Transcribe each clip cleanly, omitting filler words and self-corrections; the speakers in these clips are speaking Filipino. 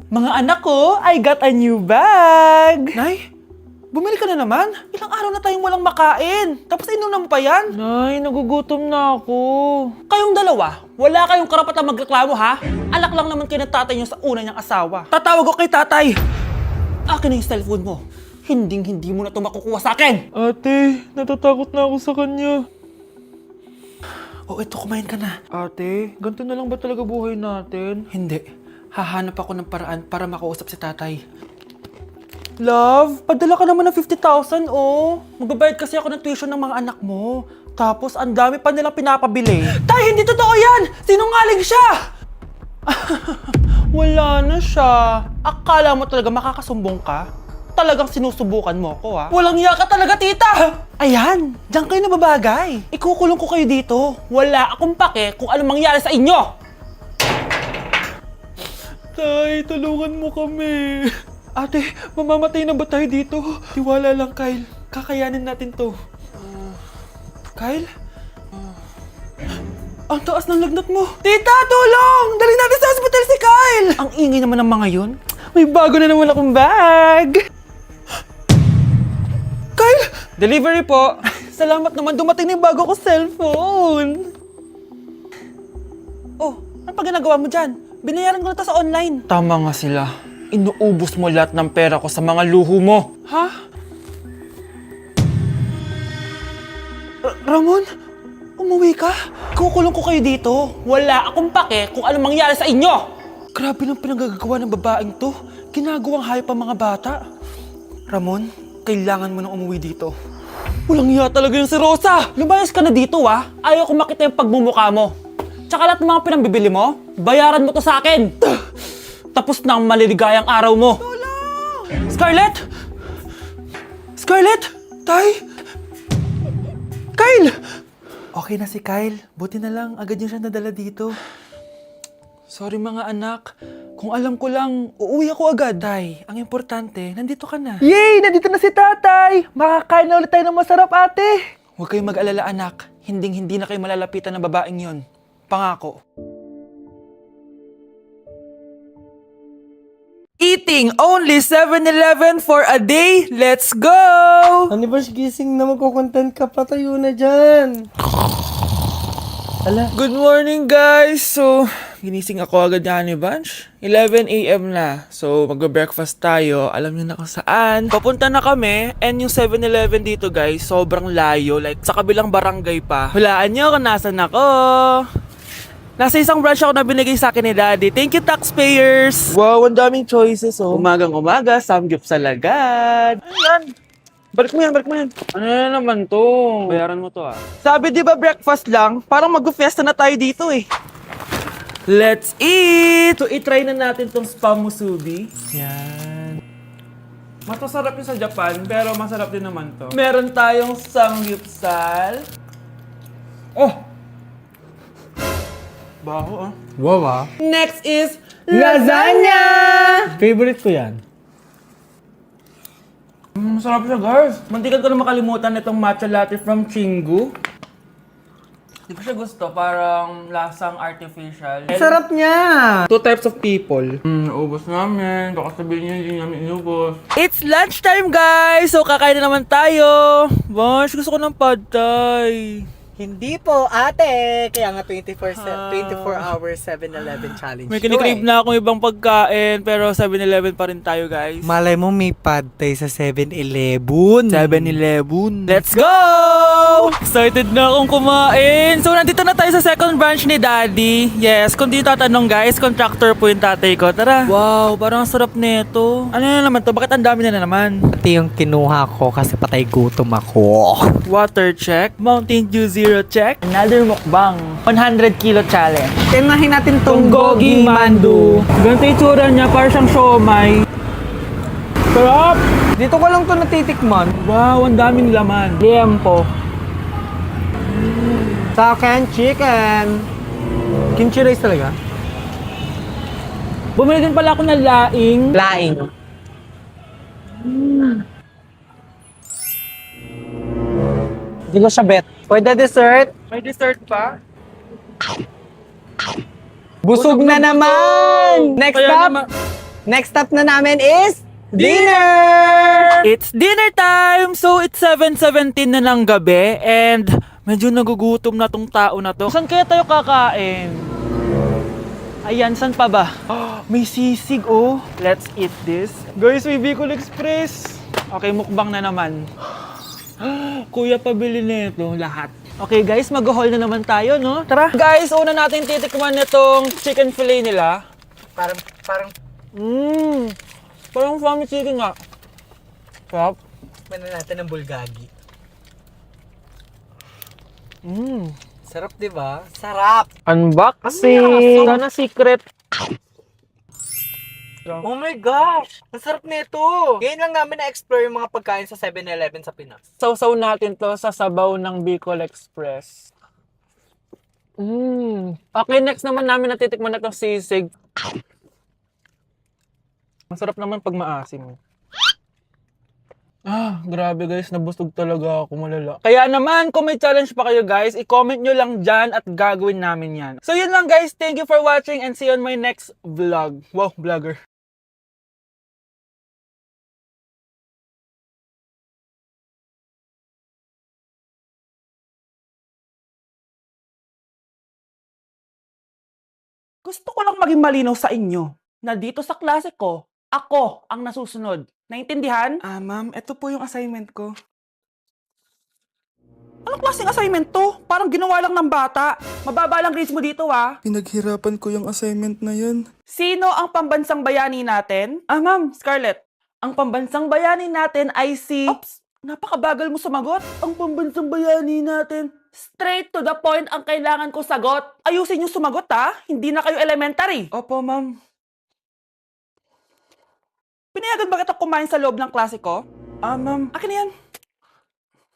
Mga anak ko, I got a new bag! Nay, bumili ka na naman? Ilang araw na tayong walang makain. Tapos inunan mo pa yan? Nay, nagugutom na ako. Kayong dalawa, wala kayong karapatang magreklamo ha? Alak lang naman kayo ng tatay niyo sa una niyang asawa. Tatawag ko kay tatay. Akin na yung cellphone mo. Hindi mo na ito makukuha sa akin. Ate, natatakot na ako sa kanya. O ito, kumain ka na. Ate, ganito na lang ba talaga buhay natin? Hindi. Hahanap ako ng paraan para makausap si tatay. Love, padala ka naman ng 50,000, oh. Magbabayad kasi ako ng tuition ng mga anak mo. Tapos ang dami pa nilang pinapabili. Tay, hindi totoo yan! Sinungaling siya! Wala na siya. Akala mo talaga makakasumbong ka? Talagang sinusubukan mo ko ha? Walang iya ka talaga, tita! Ayan, diyan kayo nababagay. Ikukulong ko kayo dito. Wala akong pake kung anong mangyari sa inyo. Tay, tulungan mo kami. Ate, mamamatay na ba tayo dito? Tiwala lang, Kyle. Kakayanin natin to. Kyle? Ang taas ng lagnat mo. Tita, tulong! Dali natin sa hospital si Kyle! Ang ingay naman ng mga yun. May bago na naman akong bag! Kyle! Delivery po! Salamat naman, dumating na yung bago ko cellphone. Oh, ano pa ginagawa mo dyan? Binayaran ko na to sa online. Tama nga sila. Inuubos mo lahat ng pera ko sa mga luho mo. Ha? Ramon? Umuwi ka? Kukulong ko kayo dito. Wala akong pake kung anong mangyari sa inyo. Grabe ng pinagagawa ng babaeng to. Ginagawang hayop ang mga bata. Ramon, kailangan mo nang umuwi dito. Walang iya talaga yung si Rosa! Lumayas ka na dito ah. Ayaw ko makita yung pagmumukha mo. Tsaka lahat ng mga pinambibili mo, bayaran mo to sa akin. Tapos na ang maliligayang araw mo. Scarlett! Scarlett! Tay! Kyle! Okay na si Kyle. Buti na lang, agad niya siya nadala dito. Sorry mga anak. Kung alam ko lang, uuwi ako agad. Tay, ang importante, nandito ka na. Yay! Nandito na si tatay! Makakain na ulit tayo ng masarap, ate! Huwag kayong mag-alala anak. Hindi na kayo malalapitan ng babaeng yon. Pangako. Eating only 7-Eleven for a day. Let's go! Ano ba gising na magkukontent ka? Patayo na dyan. Ala, Good morning, guys! So, ginising ako agad ni Bunch. 11 a.m. na. So, magbe-breakfast tayo. Alam niyo na kung saan. Papunta na kami. And yung 7-Eleven dito, guys, sobrang layo. Like, sa kabilang barangay pa. Hulaan niyo kung nasan ako. Nasa isang branch ako na binigay sa akin ni Daddy. Thank you, taxpayers! wow, ang daming choices, oh. Umagang-umaga, samgyup sa lagad. Ano yan? Balik mo yan. Ano na naman to? Bayaran mo to ah. Sabi di ba breakfast lang? Parang mag-fiesta na tayo dito eh. Let's eat! So, itry na natin tong spam musubi. Yan. Mas masarap yung sa Japan, pero masarap din naman to. Meron tayong samgyupsal. Oh! Baho ah. Wow, ah. Next is lasagna! Favorite ko yan. Masarap siya, guys. Mantikan ko na makalimutan itong matcha latte from Chingu. Di ko siya gusto, parang lasang artificial. Sarap niya! Two types of people. Ubus namin. Baka sabihin niyo hindi namin inubos. It's lunchtime, guys! So, kakain na naman tayo. Bosh, gusto ko ng pad thai. Hindi po, ate! Kaya nga 24 hours 7-Eleven challenge. May kinikrave na akong ibang pagkain, pero 7-Eleven pa rin tayo, guys. Malay mo may pad thai sa 7-Eleven. 7-Eleven. Let's go! Excited na akong kumain. So, nandito na tayo sa second branch ni Daddy. Yes, kung di tatanong guys, contractor po yung tatay ko. Tara. Wow, parang ang sarap nito. Ano na naman to? Bakit ang dami na naman? Ate yung kinuha ko kasi patay gutom ako. Water check. Mountain Dew Zero check. Another mukbang. 100 kilo challenge. Tinahin natin tong Gogi Mandu. Ganito yung tsura niya, parang siyang siomay. Sarap! Dito ko lang to natitikman. Wow, ang daming laman. Liempo. Sa akin, chicken. Kimchi rice talaga? Bumili din pala ako ng laing. Laing. Hindi ko siya bet. Pwede dessert? May dessert pa? Busog na naman! Next Kaya up, naman, Next stop na namin is dinner! It's dinner time! So, it's 7:17 na ng gabi and medyo nagugutom na tong tao na to. Saan kaya tayo kakain? Ayan, saan pa ba? May sisig, oh. Let's eat this. Guys, may Bicol Express. Okay, mukbang na naman. Kuya, pabili na ito lahat. Okay guys, mag-haul na naman tayo, no? Tara! Guys, una natin titikman nitong chicken fillet nila. Parang, Parang family chicken nga. Sarap. mana natin ng bulgagi. Sarap, di ba? Sarap! Unboxing! Sana secret. Oh my gosh! Ang sarap nito! Ngayon lang namin na-explore yung mga pagkain sa 7-Eleven sa Pinas. Sausaw natin to sa sabaw ng Bicol Express. Okay, next naman namin natitikman na itong sisig. Masarap naman pag maasim. Grabe guys, nabusog talaga ako, malala. Kaya naman, kung may challenge pa kayo guys, i-comment nyo lang dyan at gagawin namin yan. So yun lang guys, thank you for watching and see you on my next vlog. Wow, vlogger. Gusto ko lang maging malinaw sa inyo na dito sa klase ko, ako ang nasusunod. Naintindihan? Ma'am, ito po yung assignment ko. Anong klaseng assignment to? Parang ginawa lang ng bata. Mababa lang grades mo dito, ah. Pinaghirapan ko yung assignment na yun. Sino ang pambansang bayani natin? Ma'am, Scarlett. Ang pambansang bayani natin ay si... Oops! Napakabagal mo sumagot. Ang pambansang bayani natin. Straight to the point ang kailangan ko sagot. Ayusin yung sumagot, ha? Hindi na kayo elementary. Opo, ma'am. Pinayagan ba kita kumain sa loob ng klase ko? Ma'am. Akin na yan.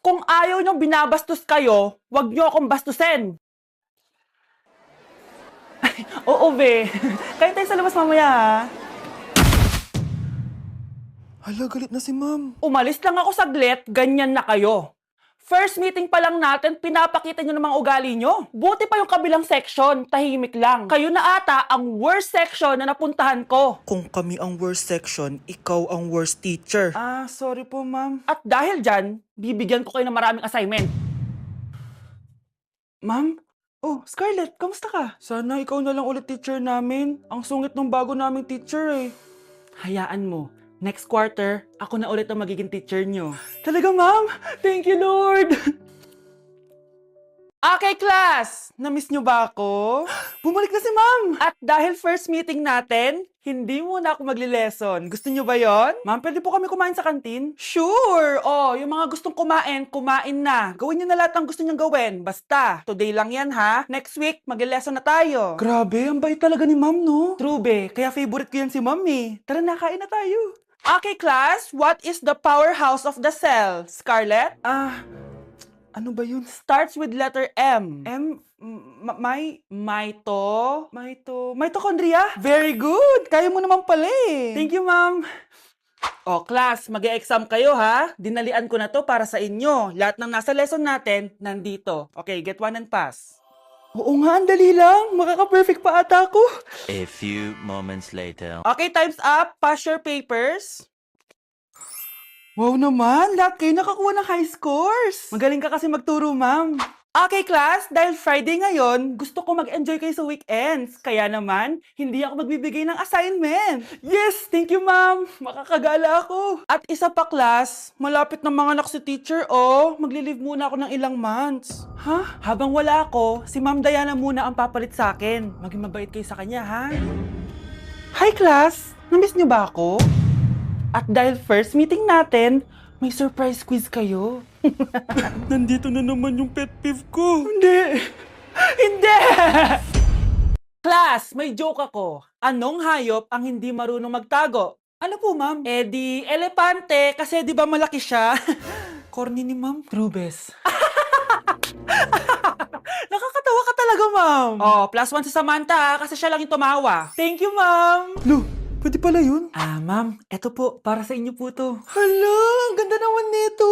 Kung ayaw niyong binabastos kayo, wag niyo akong bastusin. Oo, be. Kain tayo sa labas mamaya, ha? Hala, galit na si ma'am. Umalis lang ako saglit, ganyan na kayo. First meeting pa lang natin, pinapakita nyo ng mga ugali nyo. Buti pa yung kabilang section, tahimik lang. Kayo na ata ang worst section na napuntahan ko. Kung kami ang worst section, ikaw ang worst teacher. Sorry po, ma'am. At dahil dyan, bibigyan ko kayo ng maraming assignment. Ma'am? Oh, Scarlett, kamusta ka? Sana ikaw na lang ulit teacher namin. Ang sungit ng bago naming teacher eh. Hayaan mo. Next quarter, ako na ulit ang magiging teacher nyo. Talaga, ma'am? Thank you, Lord! Okay, class! Na-miss nyo ba ako? Bumalik na si ma'am! At dahil first meeting natin, hindi muna ako magli-lesson. Gusto nyo ba yon? Ma'am, pwede po kami kumain sa kantin? Sure! Oh, yung mga gustong kumain, kumain na. Gawin nyo na lahat ng gusto nyong gawin. Basta, today lang yan ha. Next week, magli-lesson na tayo. Grabe, ang bait talaga ni ma'am, no? True, be. Kaya favorite ko yan si ma'am eh. Tara na, kain na tayo. Okay, class, what is the powerhouse of the cell? Scarlett? Ano ba yun? Starts with letter M. Mitochondria? Very good! Kaya mo naman pala eh. Thank you, ma'am. O, class, mag-e-exam kayo ha. Dinalian ko na to para sa inyo. Lahat ng nasa lesson natin, nandito. Okay, get one and pass. Oo nga, ang dali lang. Makaka-perfect pa ata ako. A few moments later. Okay, time's up. Pass your papers. Wow naman, lahat kayo nakakuha ng high scores. Magaling ka kasi magturo, ma'am. Okay, class, dahil Friday ngayon, gusto ko mag-enjoy kayo sa weekends. Kaya naman, hindi ako magbibigay ng assignment. Yes, thank you, ma'am. Makakagala ako. At isa pa, class, malapit na mga anak si teacher, oh. Magli-leave muna ako ng ilang months. Ha? Habang wala ako, si Ma'am Diana muna ang papalit sa akin. Maging mabait kayo sa kanya, ha? Hi, class. Namiss niyo ba ako? At dahil first meeting natin, may surprise quiz kayo. Nandito na naman yung pet peeve ko. Hindi! Hindi! Class, may joke ako. Anong hayop ang hindi marunong magtago? Ano po, ma'am? Eh di, elepante, kasi di ba malaki siya? Corny ni ma'am. Trubes. Nakakatawa ka talaga, ma'am. Oh, +1 si Samantha, kasi siya lang yung tumawa. Thank you, ma'am. Lo, pwede pala yun? Ma'am, eto po, para sa inyo po to. Hala, ang ganda naman nito.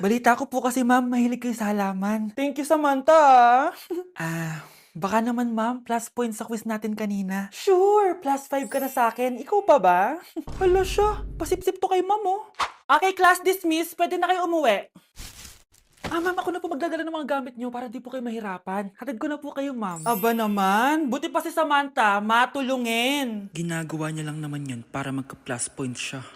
Balita ko po kasi, ma'am, mahilig kayo sa halaman. Thank you, Samantha. Baka naman ma'am, plus points sa quiz natin kanina. Sure, plus 5 ka na sa akin. Ikaw pa ba? Hala siya, pasipsip to kay ma'am oh. Okay, class dismiss. Pwede na kayo umuwi. Ma'am, ako na po magdadala ng mga gamit nyo para di po kayo mahirapan. Hatid ko na po kayo, ma'am. Aba naman, buti pa si Samantha, matulungin. Ginagawa niya lang naman yun para magka-plus points siya.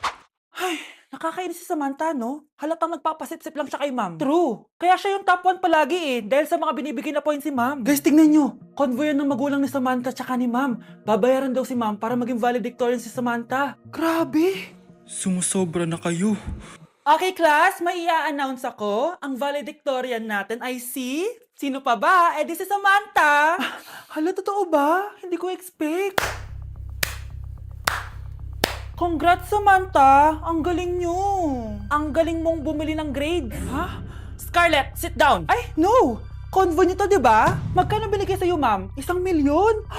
Ay, nakakainis si Samantha, no? Halatang nagpapasip-sip lang siya kay ma'am. True. Kaya siya yung top 1 palagi eh, dahil sa mga binibigay na points si ma'am. Guys, tingnan nyo. Convoy yan ng magulang ni Samantha tsaka ni ma'am. Babayaran daw si ma'am para maging valedictorian si Samantha. Grabe. Sumusobra na kayo. Okay, class, may i-announce ako. Ang valedictorian natin ay si... Sino pa ba? Eh, di si Samantha. Hala, totoo ba? Hindi ko expect. Congrats, Samantha! Ang galing nyo! Ang galing mong bumili ng grade. Ha? Scarlett, sit down! Ay, no! Convo nyo to, di ba? Magkano binigay sa'yo, ma'am? 1 milyon?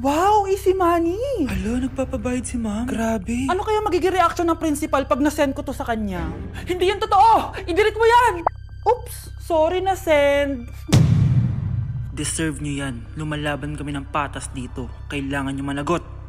Wow, easy money! Alo, nagpapabayad si ma'am. Grabe. Ano kaya magiging reaction ng principal pag nasend ko to sa kanya? Hindi yan totoo! I-delete mo yan! Oops! Sorry na send. Deserve nyo yan. Lumalaban kami ng patas dito. Kailangan nyo managot.